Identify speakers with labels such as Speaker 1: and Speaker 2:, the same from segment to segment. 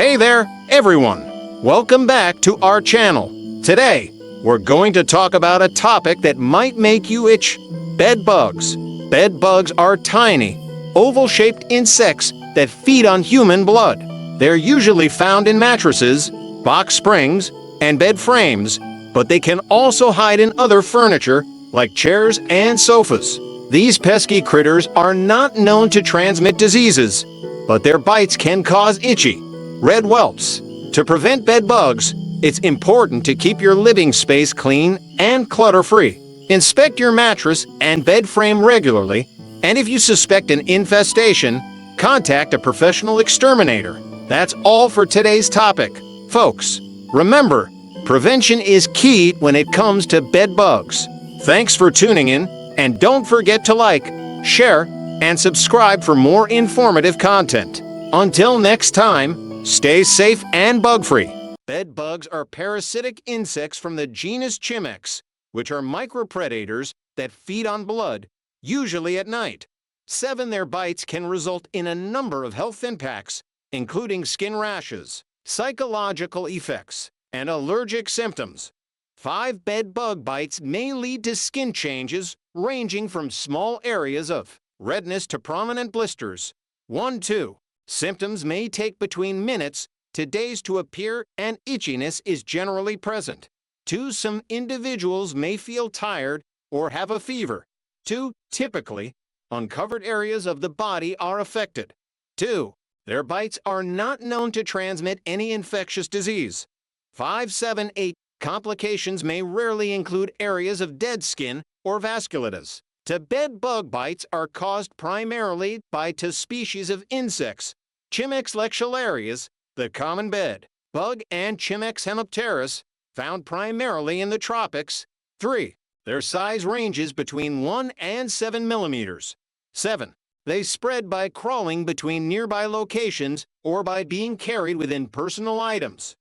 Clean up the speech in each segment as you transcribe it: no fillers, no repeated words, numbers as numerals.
Speaker 1: Hey there, everyone! Welcome back to our channel. Today, we're going to talk about a topic that might make you itch: bed bugs. Bed bugs are tiny, oval-shaped insects that feed on human blood. They're usually found in mattresses, box springs, and bed frames, but they can also hide in other furniture like chairs and sofas. These pesky critters are not known to transmit diseases, but their bites can cause itchy, red whelps. To prevent bed bugs, it's important to keep your living space clean and clutter-free. Inspect your mattress and bed frame regularly, and if you suspect an infestation, contact a professional exterminator. That's all for today's topic. Folks, remember, prevention is key when it comes to bed bugs. Thanks for tuning in, and don't forget to like, share, and subscribe for more informative content. Until next time, stay safe and bug-free. Bed bugs are parasitic insects from the genus Cimex, which are micropredators that feed on blood, usually at night. Their bites can result in a number of health impacts, including skin rashes, psychological effects, and allergic symptoms. 5 bed bug bites may lead to skin changes ranging from small areas of redness to prominent blisters. 2. Symptoms may take between minutes to days to appear, and itchiness is generally present. 2. Some individuals may feel tired or have a fever. 2. Typically, uncovered areas of the body are affected. 2. Their bites are not known to transmit any infectious disease. 5, 7, 8. Complications may rarely include areas of dead skin or vasculitis. Bed bug bites are caused primarily by 2 species of insects: Cimex lectularius, the common bed bug, and Cimex hemipterus, found primarily in the tropics. 3. Their size ranges between 1 and 7 millimeters. 7. They spread by crawling between nearby locations or by being carried within personal items.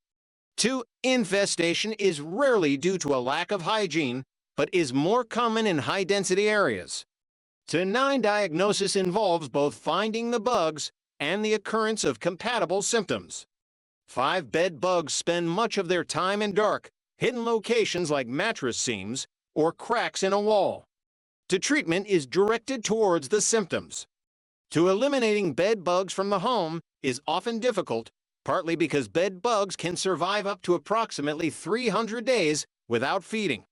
Speaker 1: 2. Infestation is rarely due to a lack of hygiene, but is more common in high-density areas. 9. Diagnosis involves both finding the bugs and the occurrence of compatible symptoms. 5. Bed bugs spend much of their time in dark, hidden locations like mattress seams or cracks in a wall. Treatment is directed towards the symptoms. Eliminating bed bugs from the home is often difficult, partly because bed bugs can survive up to approximately 300 days without feeding.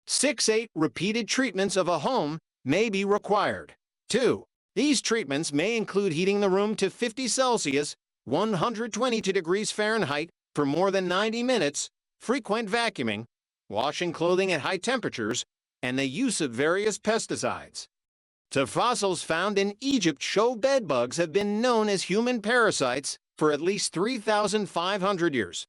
Speaker 1: 6. 8. Repeated treatments of a home may be required. 2. These treatments may include heating the room to 50 Celsius, 122 degrees Fahrenheit, for more than 90 minutes, frequent vacuuming, washing clothing at high temperatures, and the use of various pesticides. Fossils found in Egypt show bed bugs have been known as human parasites for at least 3,500 years.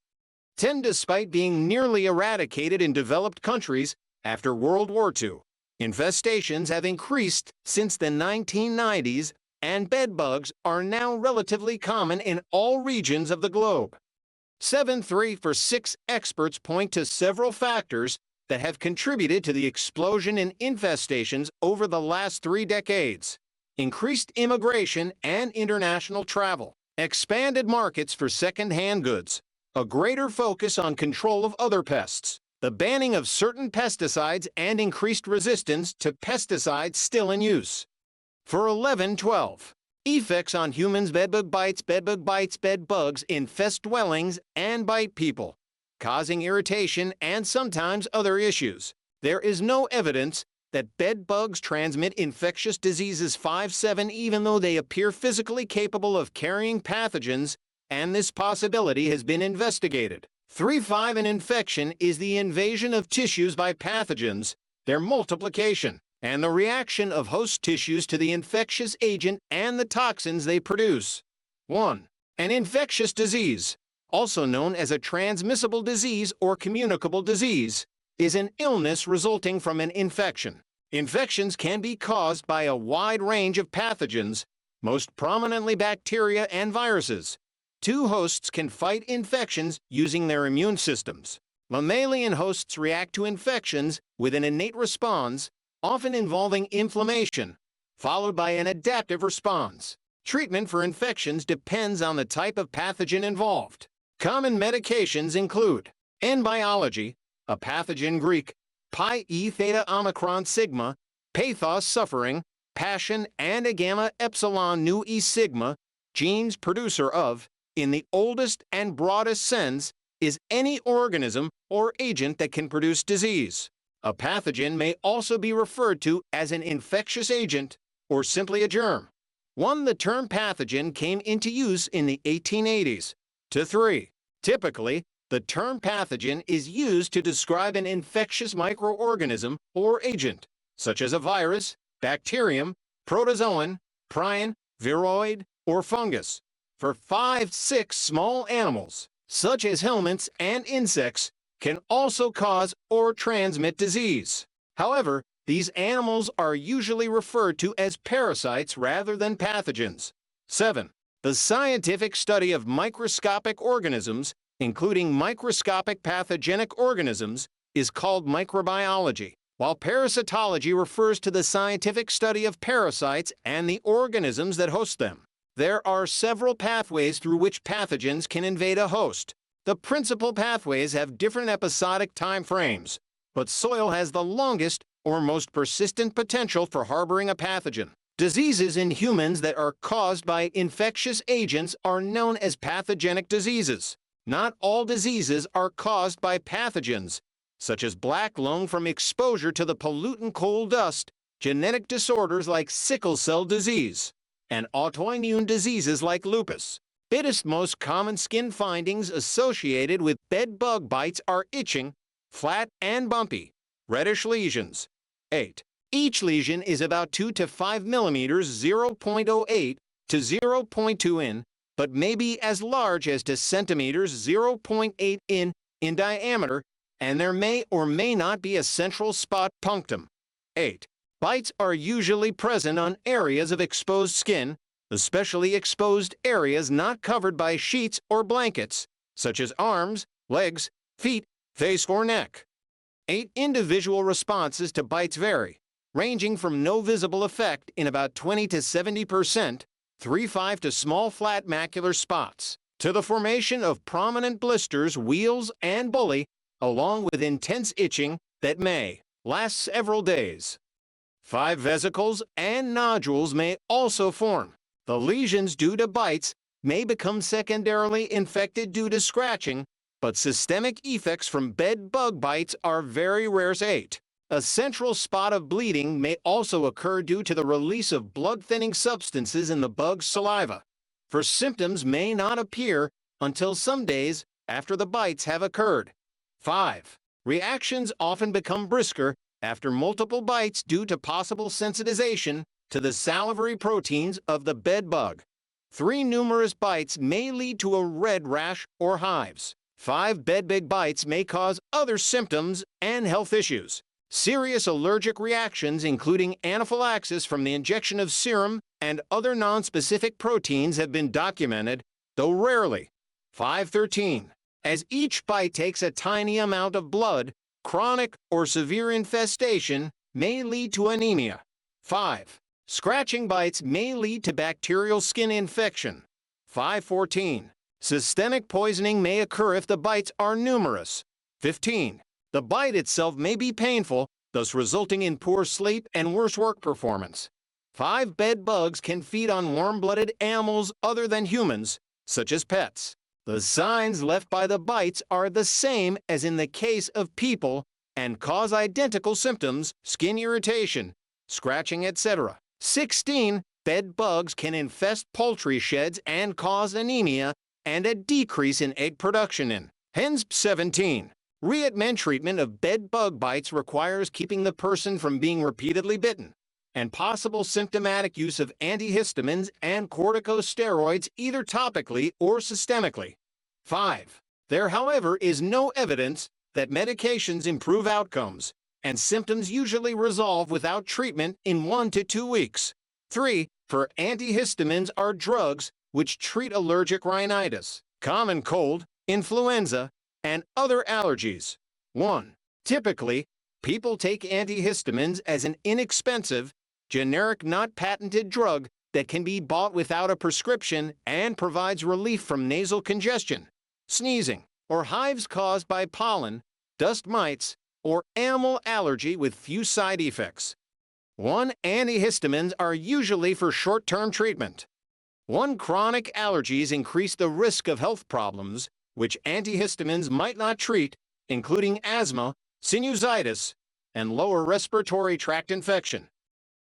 Speaker 1: 10. Despite being nearly eradicated in developed countries after World War II, infestations have increased since the 1990s, and bed bugs are now relatively common in all regions of the globe. 7. 3 for 6. Experts point to several factors that have contributed to the explosion in infestations over the last 3 decades: increased immigration and international travel, expanded markets for second-hand goods, a greater focus on control of other pests, the banning of certain pesticides, and increased resistance to pesticides still in use. For 11-12. Effects on humans: bed bugs infest dwellings and bite people, causing irritation and sometimes other issues. There is no evidence that bed bugs transmit infectious diseases. 5, 7. Even though they appear physically capable of carrying pathogens, and this possibility has been investigated. 3, 5. An infection is the invasion of tissues by pathogens, their multiplication, and the reaction of host tissues to the infectious agent and the toxins they produce. 1. An infectious disease, also known as a transmissible disease or communicable disease, is an illness resulting from an infection. Infections can be caused by a wide range of pathogens, most prominently bacteria and viruses. 2 hosts can fight infections using their immune systems. Mammalian hosts react to infections with an innate response, often involving inflammation, followed by an adaptive response. Treatment for infections depends on the type of pathogen involved. Common medications include in biology, a pathogen Greek, pi e theta omicron sigma, pathos suffering, passion and a gamma epsilon nu e sigma, genes producer of, in the oldest and broadest sense, is any organism or agent that can produce disease. A pathogen may also be referred to as an infectious agent or simply a germ. The term pathogen came into use in the 1880s. 3. Typically, the term pathogen is used to describe an infectious microorganism or agent, such as a virus, bacterium, protozoan, prion, viroid, or fungus. For 5-6 small animals, such as helminths and insects, can also cause or transmit disease. However, these animals are usually referred to as parasites rather than pathogens. 7. The scientific study of microscopic organisms, including microscopic pathogenic organisms, is called microbiology, while parasitology refers to the scientific study of parasites and the organisms that host them. There are several pathways through which pathogens can invade a host. The principal pathways have different episodic time frames, but soil has the longest or most persistent potential for harboring a pathogen. Diseases in humans that are caused by infectious agents are known as pathogenic diseases. Not all diseases are caused by pathogens, such as black lung from exposure to the pollutant coal dust, genetic disorders like sickle cell disease, and autoimmune diseases like lupus. Most common skin findings associated with bed bug bites are itching, flat and bumpy, reddish lesions. 8. Each lesion is about 2 to 5 millimeters, 0.08 to 0.2 in, but may be as large as to centimeters, 0.8 in diameter, and there may or may not be a central spot punctum. 8. Bites are usually present on areas of exposed skin, especially exposed areas not covered by sheets or blankets, such as arms, legs, feet, face or neck. 8. Individual responses to bites vary, ranging from no visible effect in about 20 to 70%, 3-5 to small flat macular spots, to the formation of prominent blisters, wheals, and bulli, along with intense itching that may last several days. 5. Vesicles and nodules may also form. The lesions due to bites may become secondarily infected due to scratching, but systemic effects from bed bug bites are very rare. 8. A central spot of bleeding may also occur due to the release of blood-thinning substances in the bug's saliva. For symptoms may not appear until some days after the bites have occurred. 5. Reactions often become brisker after multiple bites due to possible sensitization to the salivary proteins of the bed bug. 3. Numerous bites may lead to a red rash or hives. 5. Bed bug bites may cause other symptoms and health issues. Serious allergic reactions, including anaphylaxis from the injection of serum and other nonspecific proteins, have been documented, though rarely. 5.13. As each bite takes a tiny amount of blood, chronic or severe infestation may lead to anemia. 5. Scratching bites may lead to bacterial skin infection. 5.14. Systemic poisoning may occur if the bites are numerous. 15. The bite itself may be painful, thus resulting in poor sleep and worse work performance. 5. Bed bugs can feed on warm-blooded animals other than humans, such as pets. The signs left by the bites are the same as in the case of people and cause identical symptoms: skin irritation, scratching, etc. 16. Bed bugs can infest poultry sheds and cause anemia and a decrease in egg production in hens. 17. Treatment of bed bug bites requires keeping the person from being repeatedly bitten, and possible symptomatic use of antihistamines and corticosteroids either topically or systemically. 5. There, however, is no evidence that medications improve outcomes, and symptoms usually resolve without treatment in 1 to 2 weeks. 3. For antihistamines are drugs which treat allergic rhinitis, common cold, influenza, and other allergies. 1. Typically, people take antihistamines as an inexpensive, generic, not patented drug that can be bought without a prescription and provides relief from nasal congestion, sneezing, or hives caused by pollen, dust mites, or animal allergy with few side effects. 1. Antihistamines are usually for short-term treatment. 1. Chronic allergies increase the risk of health problems, which antihistamines might not treat, including asthma, sinusitis, and lower respiratory tract infection.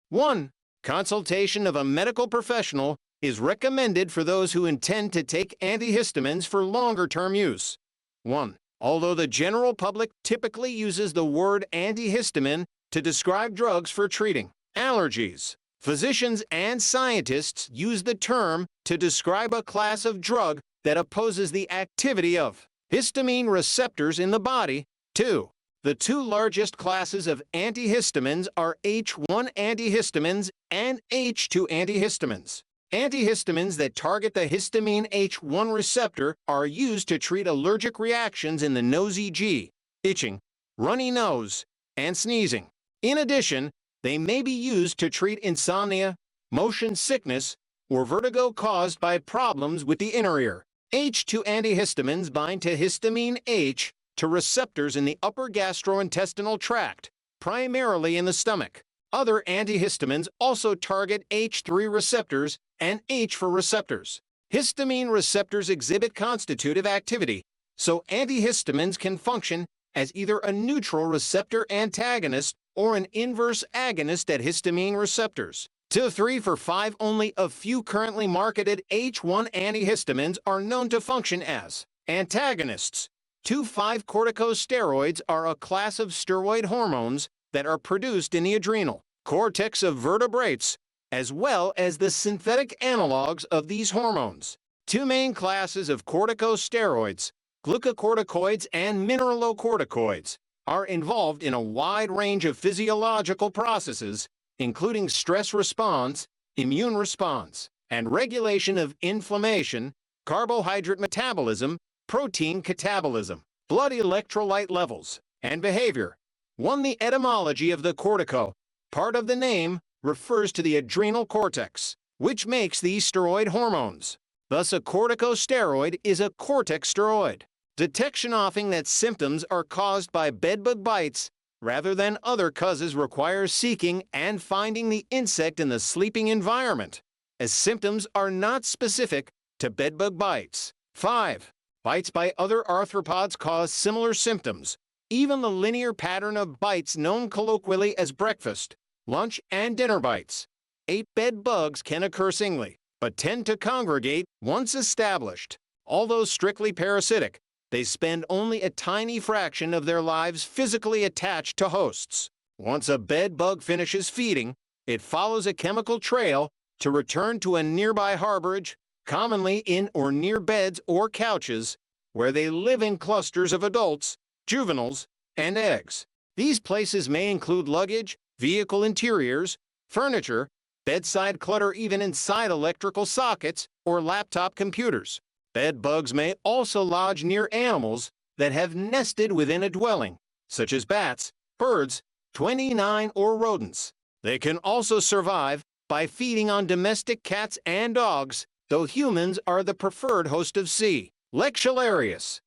Speaker 1: 1. Consultation of a medical professional is recommended for those who intend to take antihistamines for longer-term use. 1. Although the general public typically uses the word antihistamine to describe drugs for treating allergies, physicians and scientists use the term to describe a class of drug that opposes the activity of histamine receptors in the body. 2. The two largest classes of antihistamines are H1 antihistamines and H2 antihistamines. Antihistamines that target the histamine H1 receptor are used to treat allergic reactions in the nosy G, itching, runny nose, and sneezing. In addition, they may be used to treat insomnia, motion sickness, or vertigo caused by problems with the inner ear. H2 antihistamines bind to histamine H to receptors in the upper gastrointestinal tract, primarily in the stomach. Other antihistamines also target H3 receptors and H4 receptors. Histamine receptors exhibit constitutive activity, so antihistamines can function as either a neutral receptor antagonist or an inverse agonist at histamine receptors. 2, 3, 4, 5. Only a few currently marketed H1 antihistamines are known to function as antagonists. 2, 5. Corticosteroids are a class of steroid hormones that are produced in the adrenal cortex of vertebrates, as well as the synthetic analogs of these hormones. 2 main classes of corticosteroids, glucocorticoids and mineralocorticoids, are involved in a wide range of physiological processes, including stress response, immune response, and regulation of inflammation, carbohydrate metabolism, protein catabolism, blood electrolyte levels, and behavior. 1. The etymology of the cortico part of the name refers to the adrenal cortex, which makes these steroid hormones. Thus, a corticosteroid is a cortex steroid. Detection often that symptoms are caused by bedbug bites rather than other causes requires seeking and finding the insect in the sleeping environment, as symptoms are not specific to bedbug bites. 5. Bites by other arthropods cause similar symptoms. Even the linear pattern of bites known colloquially as breakfast, lunch, and dinner bites. 8. Bed bugs can occur singly, but tend to congregate once established. Although strictly parasitic, they spend only a tiny fraction of their lives physically attached to hosts. Once a bed bug finishes feeding, it follows a chemical trail to return to a nearby harborage, commonly in or near beds or couches, where they live in clusters of adults, juveniles, and eggs. These places may include luggage, vehicle interiors, furniture, bedside clutter, even inside electrical sockets or laptop computers. Bed bugs may also lodge near animals that have nested within a dwelling, such as bats, birds, 29, or rodents. They can also survive by feeding on domestic cats and dogs, though humans are the preferred host of C. Lectularius.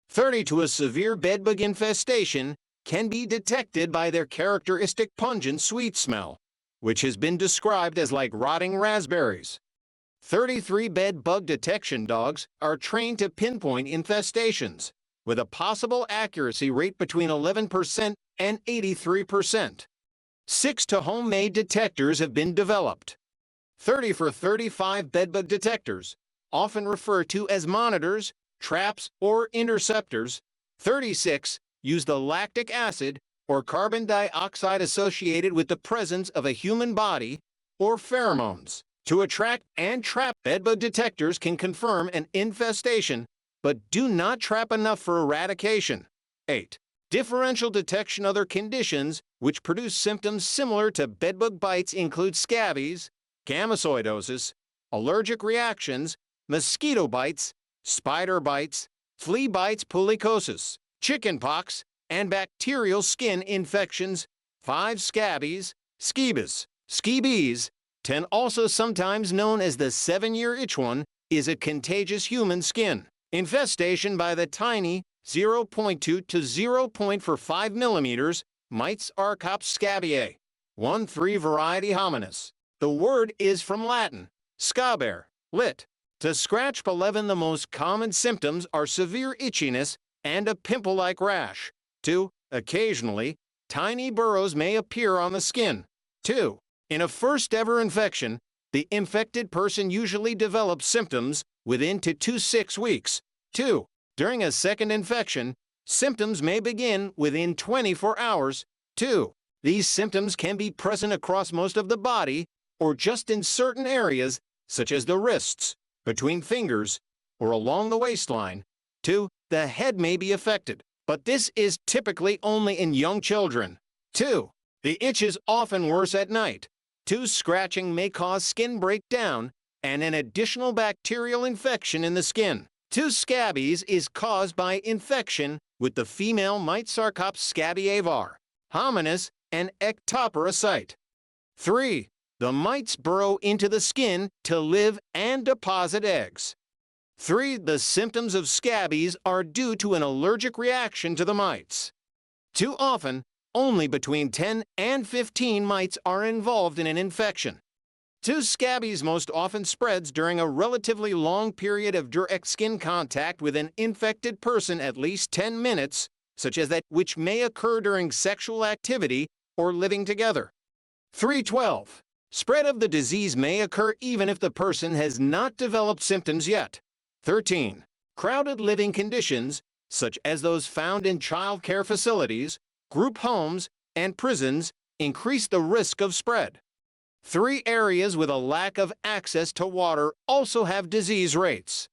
Speaker 1: 32. A severe bedbug infestation can be detected by their characteristic pungent sweet smell, which has been described as like rotting raspberries. 33. Bed bug detection dogs are trained to pinpoint infestations, with a possible accuracy rate between 11% and 83%. 6. Homemade detectors have been developed. 30. For 35 bedbug detectors, often referred to as monitors, traps, or interceptors. 36. Use the lactic acid or carbon dioxide associated with the presence of a human body, or pheromones, to attract and trap. Bedbug detectors can confirm an infestation, but do not trap enough for eradication. 8. Differential detection. Other conditions which produce symptoms similar to bedbug bites include scabies, gametoidosis, allergic reactions, mosquito bites, spider bites, flea bites, pullicosis, chickenpox, and bacterial skin infections. 5. Scabies, scabies, 10, also sometimes known as the 7-year itchone, is a contagious human skin infestation by the tiny 0.2 to 0.45 millimeters mites Archops scabiei. 1-3 variety hominis. The word is from Latin, scabere, lit. To scratch. 11, the most common symptoms are severe itchiness and a pimple-like rash. 2, occasionally, tiny burrows may appear on the skin. 2, in a first-ever infection, the infected person usually develops symptoms within 2 to 6 weeks. 2, during a second infection, symptoms may begin within 24 hours. 2, these symptoms can be present across most of the body or just in certain areas, such as the wrists, between fingers, or along the waistline. 2, the head may be affected, but this is typically only in young children. 2, the itch is often worse at night. 2, scratching may cause skin breakdown and an additional bacterial infection in the skin. 2, scabies is caused by infection with the female mites Archops scabiei var, hominis, and ectoparasite. 3, the mites burrow into the skin to live and deposit eggs. 3, the symptoms of scabies are due to an allergic reaction to the mites. Too often, only between 10 and 15 mites are involved in an infection. 2, scabies most often spreads during a relatively long period of direct skin contact with an infected person, at least 10 minutes, such as that which may occur during sexual activity or living together. 3.12. Spread of the disease may occur even if the person has not developed symptoms yet. 13. Crowded living conditions, such as those found in child care facilities, group homes, and prisons, increase the risk of spread. 3, areas with a lack of access to water also have disease rates.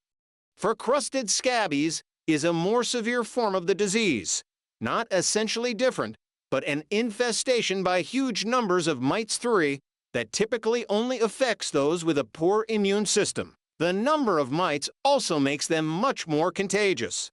Speaker 1: For crusted scabies is a more severe form of the disease, not essentially different, but an infestation by huge numbers of mites 3 that typically only affects those with a poor immune system. The number of mites also makes them much more contagious.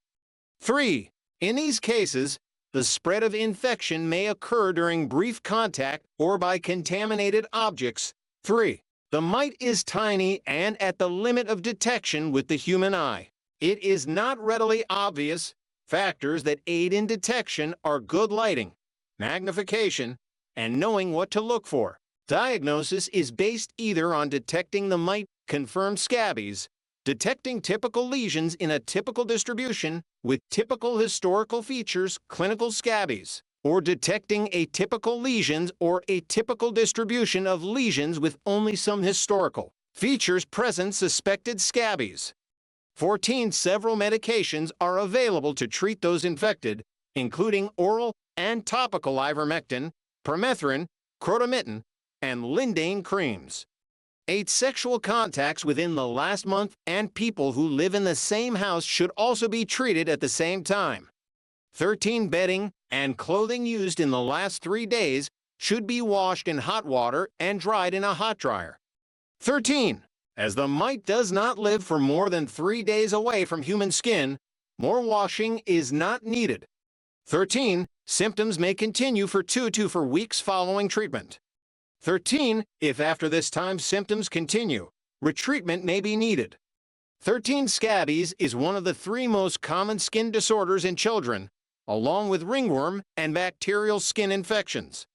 Speaker 1: 3. In these cases, the spread of infection may occur during brief contact or by contaminated objects. 3. The mite is tiny and at the limit of detection with the human eye. It is not readily obvious. Factors that aid in detection are good lighting, magnification, and knowing what to look for. Diagnosis is based either on detecting the mite-confirmed scabies, detecting typical lesions in a typical distribution with typical historical features, clinical scabies, or detecting atypical lesions or atypical distribution of lesions with only some historical features present, suspected scabies. 14. Several medications are available to treat those infected, including oral and topical ivermectin, permethrin, crotamycin, and lindane creams. 8. Sexual contacts within the last month and people who live in the same house should also be treated at the same time. 13. Bedding and clothing used in the last 3 days should be washed in hot water and dried in a hot dryer. 13. As the mite does not live for more than 3 days away from human skin, more washing is not needed. 13. Symptoms may continue for 2 to 4 weeks following treatment. 13. If after this time symptoms continue, retreatment may be needed. 13. Scabies is one of the 3 most common skin disorders in children, along with ringworm and bacterial skin infections.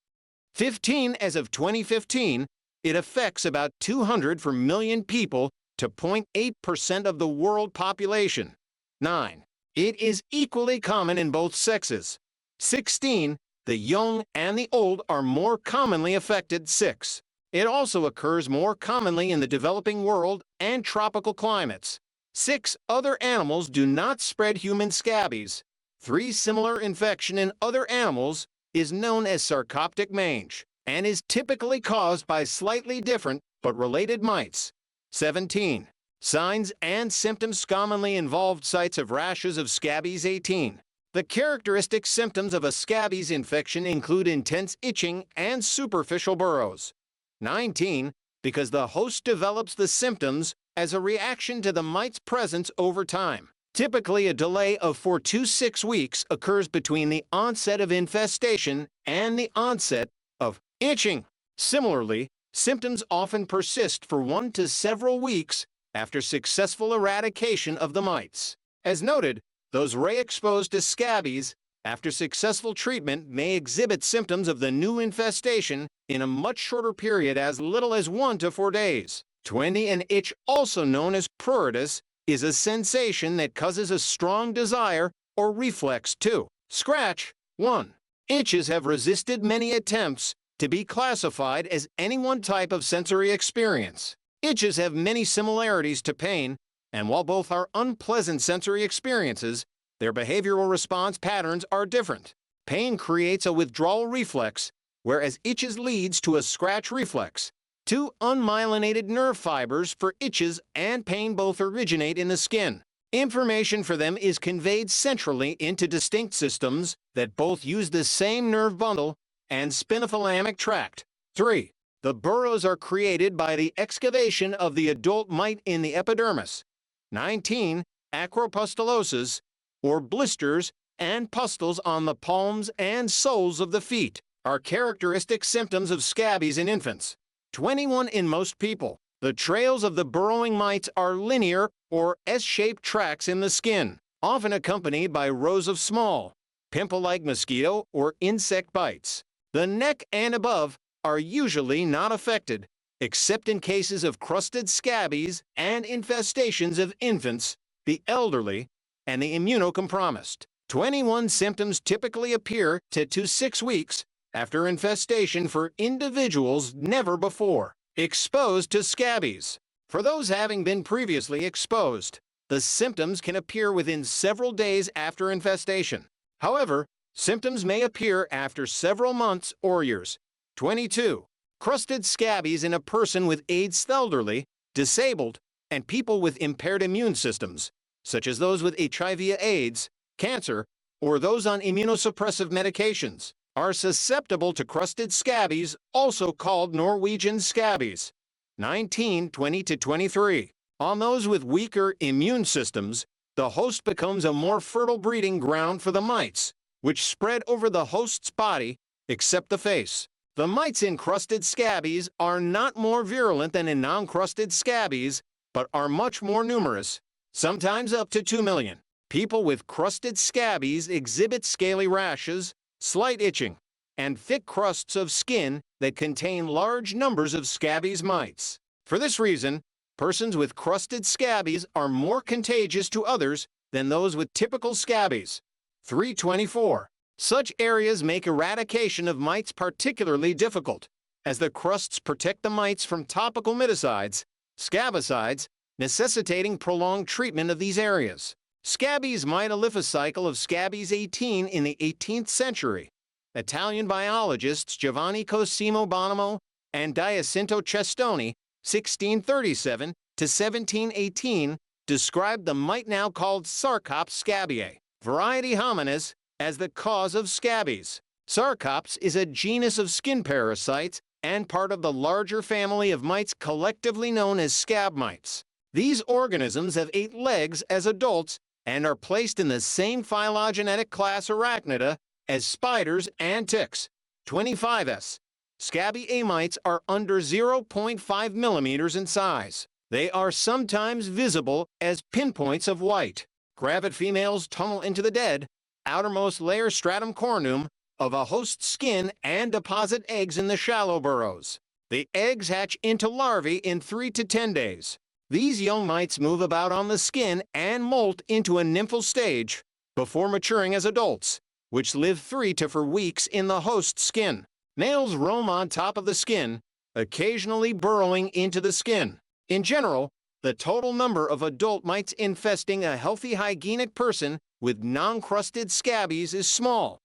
Speaker 1: 15. As of 2015, it affects about 200 per million people to 0.8% of the world population. 9. It is equally common in both sexes. 16. The young and the old are more commonly affected. 6. It also occurs more commonly in the developing world and tropical climates. 6. Other animals do not spread human scabies. 3. Similar infection in other animals is known as sarcoptic mange and is typically caused by slightly different but related mites. 17. Signs and symptoms commonly involved sites of rashes of scabies. 18. The characteristic symptoms of a scabies infection include intense itching and superficial burrows. 19. Because the host develops the symptoms as a reaction to the mite's presence over time. Typically, a delay of 4 to 6 weeks occurs between the onset of infestation and the onset of itching. Similarly, Symptoms often persist for 1 to several weeks after successful eradication of the mites. As noted, those re-exposed to scabies after successful treatment may exhibit symptoms of the new infestation in a much shorter period, as little as 1 to 4 days. 20. An itch, also known as pruritus, is a sensation that causes a strong desire or reflex to scratch. 1. Itches have resisted many attempts to be classified as any one type of sensory experience. Itches have many similarities to pain, and while both are unpleasant sensory experiences, their behavioral response patterns are different. Pain creates a withdrawal reflex, whereas itches leads to a scratch reflex. 2. Unmyelinated nerve fibers for itches and pain both originate in the skin. Information for them is conveyed centrally into distinct systems that both use the same nerve bundle and spinothalamic tract. 3. The burrows are created by the excavation of the adult mite in the epidermis. 19. Acropustulosis, or blisters and pustules on the palms and soles of the feet, are characteristic symptoms of scabies in infants. 21. In most people, the trails of the burrowing mites are linear or S-shaped tracks in the skin, often accompanied by rows of small, pimple-like mosquito or insect bites. The neck and above are usually not affected, except in cases of crusted scabies and infestations of infants, the elderly, and the immunocompromised. 21. Symptoms typically appear 2 to 6 weeks after infestation for individuals never before exposed to scabies. For those having been previously exposed, the symptoms can appear within several days after infestation. However, symptoms may appear after several months or years. 22. Crusted scabies in a person with AIDS, elderly, disabled, and people with impaired immune systems, such as those with HIV/AIDS, cancer, or those on immunosuppressive medications, are susceptible to crusted scabies, also called Norwegian scabies. 19. 20 to 23. On those with weaker immune systems, the host becomes a more fertile breeding ground for the mites, which spread over the host's body, except the face. The mites in crusted scabies are not more virulent than in non-crusted scabies, but are much more numerous, sometimes up to 2 million. People with crusted scabies exhibit scaly rashes, slight itching, and thick crusts of skin that contain large numbers of scabies mites. For this reason, persons with crusted scabies are more contagious to others than those with typical scabies. 324. Such areas make eradication of mites particularly difficult, as the crusts protect the mites from topical miticides, scabicides, necessitating prolonged treatment of these areas. Scabies mite, a life cycle of scabies 18 in the 18th century. Italian biologists Giovanni Cosimo Bonomo and Giacinto Cestoni, 1637 to 1718, described the mite now called Sarcops scabiei, variety hominis, as the cause of scabies. Sarcops is a genus of skin parasites and part of the larger family of mites collectively known as scab mites. These organisms have 8 legs as adults and are placed in the same phylogenetic class Arachnida as spiders and ticks. 25s. Scabiei mites are under 0.5 millimeters in size. They are sometimes visible as pinpoints of white. Gravid females tunnel into the dead, outermost layer stratum corneum of a host's skin and deposit eggs in the shallow burrows. The eggs hatch into larvae in 3 to 10 days. These young mites move about on the skin and molt into a nymphal stage before maturing as adults, which live 3 to 4 weeks in the host's skin. Males roam on top of the skin, occasionally burrowing into the skin. In general, the total number of adult mites infesting a healthy hygienic person with non-crusted scabies is small,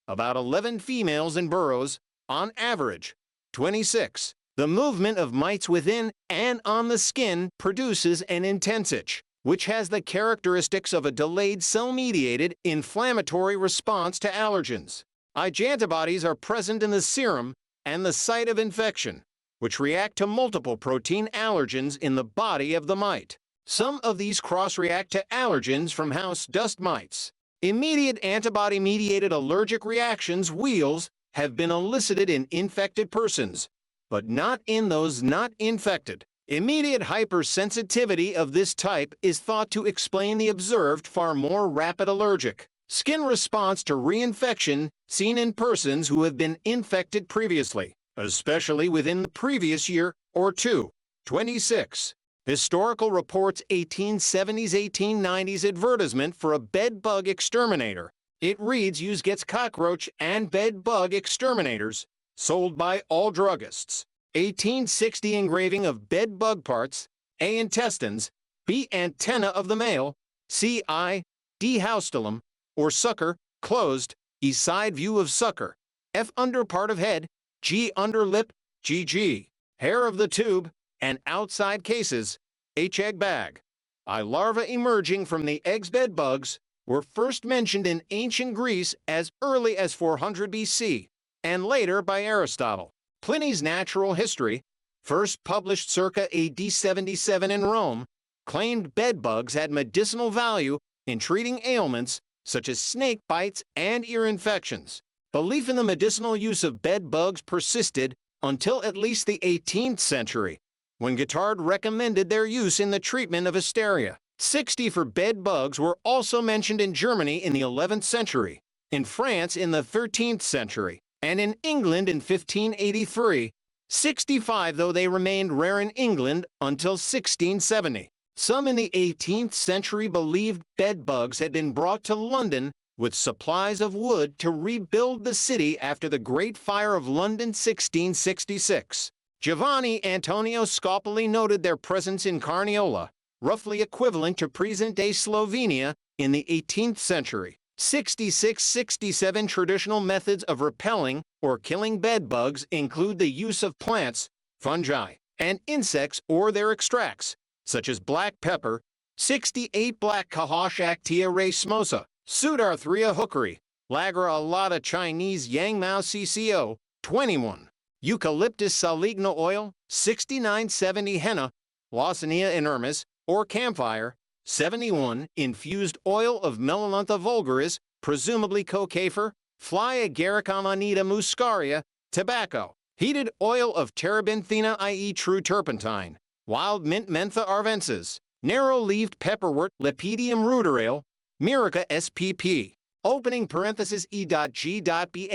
Speaker 1: about 11 females in burrows, on average. 26. The movement of mites within and on the skin produces an intense itch, which has the characteristics of a delayed cell-mediated inflammatory response to allergens. IgA antibodies are present in the serum and the site of infection, which react to multiple protein allergens in the body of the mite. Some of these cross-react to allergens from house dust mites. Immediate antibody-mediated allergic reactions, wheals, have been elicited in infected persons, but not in those not infected. Immediate hypersensitivity of this type is thought to explain the observed far more rapid allergic skin response to reinfection seen in persons who have been infected previously, especially within the previous year or two. 26. Historical reports 1870s-1890s advertisement for a bed bug exterminator. It reads use gets cockroach and bed bug exterminators, sold by all druggists. 1860 engraving of bed bug parts, A. Intestines, B. Antenna of the male, C. Eye, D. Haustulum, or sucker, closed, E. Side view of sucker, F. Under part of head, G. Under lip, GG. Hair of the tube, and outside cases, H. Egg bag. I. Larvae emerging from the eggs. Bed bugs were first mentioned in ancient Greece as early as 400 BC, and later by Aristotle. Pliny's Natural History, first published circa AD 77 in Rome, claimed bed bugs had medicinal value in treating ailments such as snake bites and ear infections. Belief in the medicinal use of bed bugs persisted until at least the 18th century, when Guittard recommended their use in the treatment of hysteria. 60 for bed bugs were also mentioned in Germany in the 11th century, in France in the 13th century, and in England in 1583. 65 though they remained rare in England until 1670. Some in the 18th century believed bed bugs had been brought to London with supplies of wood to rebuild the city after the Great Fire of London 1666. Giovanni Antonio Scopoli noted their presence in Carniola, roughly equivalent to present-day Slovenia, in the 18th century. 66-67 traditional methods of repelling or killing bed bugs include the use of plants, fungi, and insects or their extracts, such as black pepper. 68 black Cahoshactia racemosa, Pseudarthria hookeri, Lagra alata Chinese Yangmao CCO. 21. Eucalyptus saligna oil. 69-70 henna, Lawsonia inermis, or camphire. 71. Infused oil of Melalantha vulgaris, presumably cocafer, Fly Agaricum muscaria, tobacco. Heated oil of terebinthina, i.e. true turpentine. Wild mint Mentha arvensis. Narrow-leaved pepperwort, Lepidium ruderale, Myrica spp. Opening parenthesis E.G.Bayberry.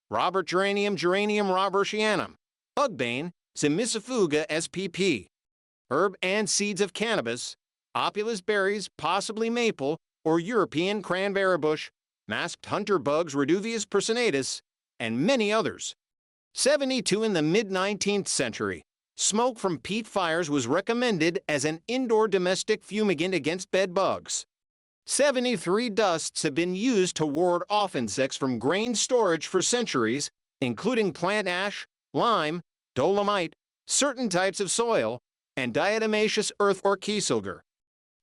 Speaker 1: Robert Geranium robertianum. Ugbane, Semicifuga spp. Herb and seeds of cannabis, opulus berries, possibly maple, or European cranberry bush, masked hunter bugs Reduvius personatus, and many others. 72 in the mid-19th century, smoke from peat fires was recommended as an indoor domestic fumigant against bed bugs. 73 dusts have been used to ward off insects from grain storage for centuries, including plant ash, lime, dolomite, certain types of soil, and diatomaceous earth or kieselguhr.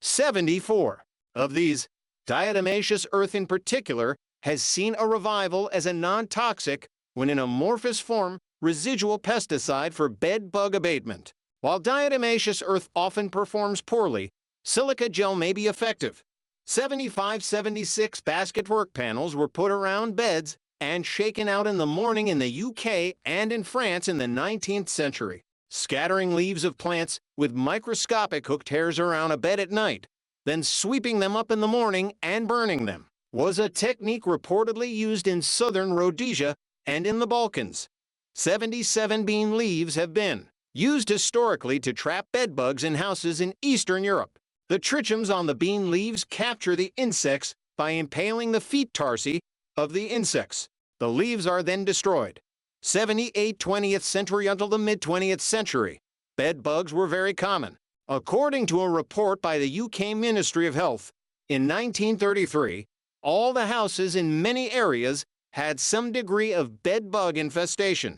Speaker 1: 74. Of these, diatomaceous earth in particular has seen a revival as a non-toxic, when in amorphous form, residual pesticide for bed bug abatement. While diatomaceous earth often performs poorly, silica gel may be effective. 75-76 basket work panels were put around beds and shaken out in the morning in the UK and in France in the 19th century. Scattering leaves of plants with microscopic hooked hairs around a bed at night, then sweeping them up in the morning and burning them, was a technique reportedly used in southern Rhodesia and in the Balkans. 77 bean leaves have been used historically to trap bedbugs in houses in Eastern Europe. The trichomes on the bean leaves capture the insects by impaling the feet tarsi of the insects. The leaves are then destroyed. 78 20th century until the mid-20th century. Bed bugs were very common. According to a report by the UK Ministry of Health, in 1933, all the houses in many areas had some degree of bed bug infestation.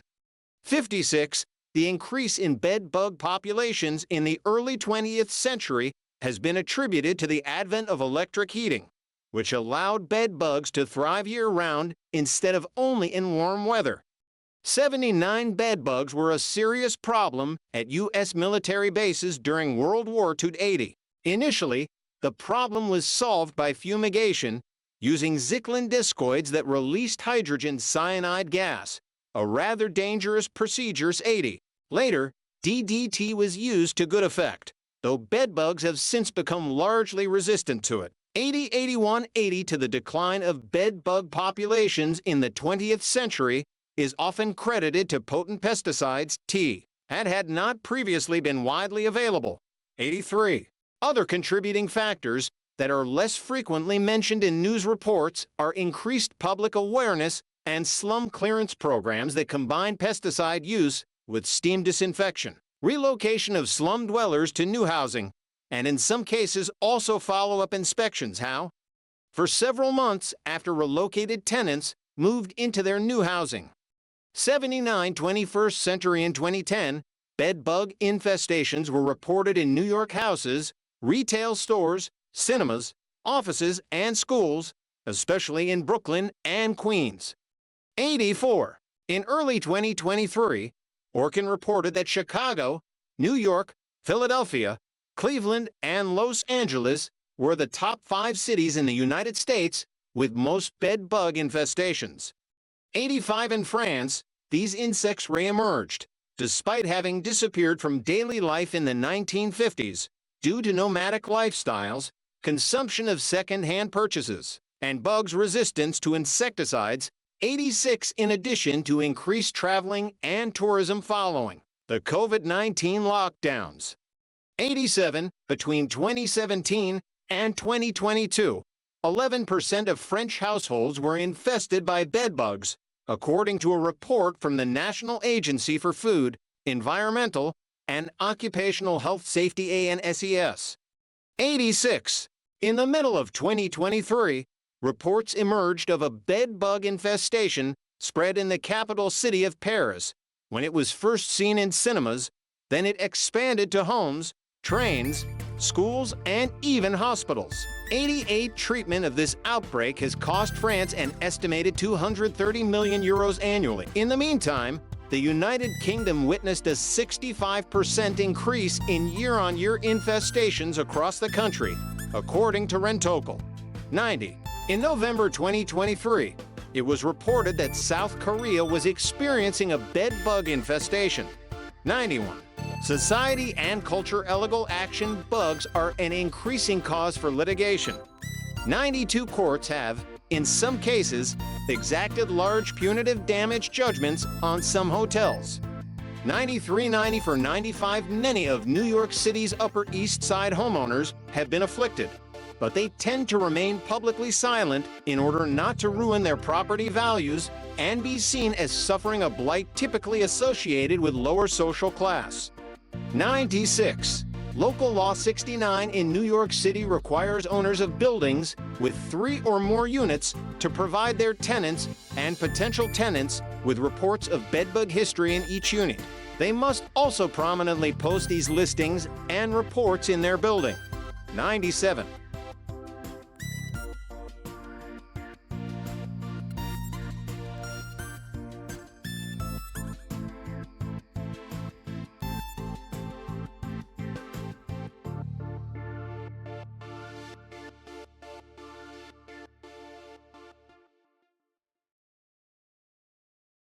Speaker 1: 56. The increase in bed bug populations in the early 20th century has been attributed to the advent of electric heating, which allowed bed bugs to thrive year-round instead of only in warm weather. 79 bed bugs were a serious problem at U.S. military bases during World War II-80. Initially, the problem was solved by fumigation using Zyklin discoids that released hydrogen cyanide gas, a rather dangerous procedure. 80. Later, DDT was used to good effect, though bedbugs have since become largely resistant to it. 80 to the decline of bedbug populations in the 20th century is often credited to potent pesticides had not previously been widely available. 83. Other contributing factors that are less frequently mentioned in news reports are increased public awareness and slum clearance programs that combine pesticide use with steam disinfection, relocation of slum dwellers to new housing, and in some cases also follow-up inspections. How? For several months after relocated tenants moved into their new housing. 79. 21st century. In 2010, bed bug infestations were reported in New York houses, retail stores, cinemas, offices, and schools, especially in Brooklyn and Queens. 84. In early 2023, Orkin reported that Chicago, New York, Philadelphia, Cleveland, and Los Angeles were the top 5 cities in the United States with most bed bug infestations. 85. In France, these insects re-emerged, despite having disappeared from daily life in the 1950s due to nomadic lifestyles, consumption of second-hand purchases, and bugs' resistance to insecticides. 86. In addition to increased traveling and tourism following the COVID-19 lockdowns. 87. Between 2017 and 2022, 11% of French households were infested by bedbugs, according to a report from the National Agency for Food, Environmental, and Occupational Health Safety ANSES. 86. In the middle of 2023, reports emerged of a bedbug infestation spread in the capital city of Paris. When it was first seen in cinemas, then it expanded to homes, trains, schools, and even hospitals. 88. Treatment of this outbreak has cost France an estimated €230 million annually. In the meantime, the United Kingdom witnessed a 65% increase in year-on-year infestations across the country, according to Rentokil. 90. In November 2023, it was reported that South Korea was experiencing a bedbug infestation. 91. Society and culture illegal action bugs are an increasing cause for litigation. 92. Courts have, in some cases, exacted large punitive damage judgments on some hotels. 93. 90 for 95. Many of New York City's Upper East Side homeowners have been afflicted, but they tend to remain publicly silent in order not to ruin their property values and be seen as suffering a blight typically associated with lower social class. 96. Local Law 69 in New York City requires owners of buildings with 3 or more units to provide their tenants and potential tenants with reports of bedbug history in each unit. They must also prominently post these listings and reports in their building. 97.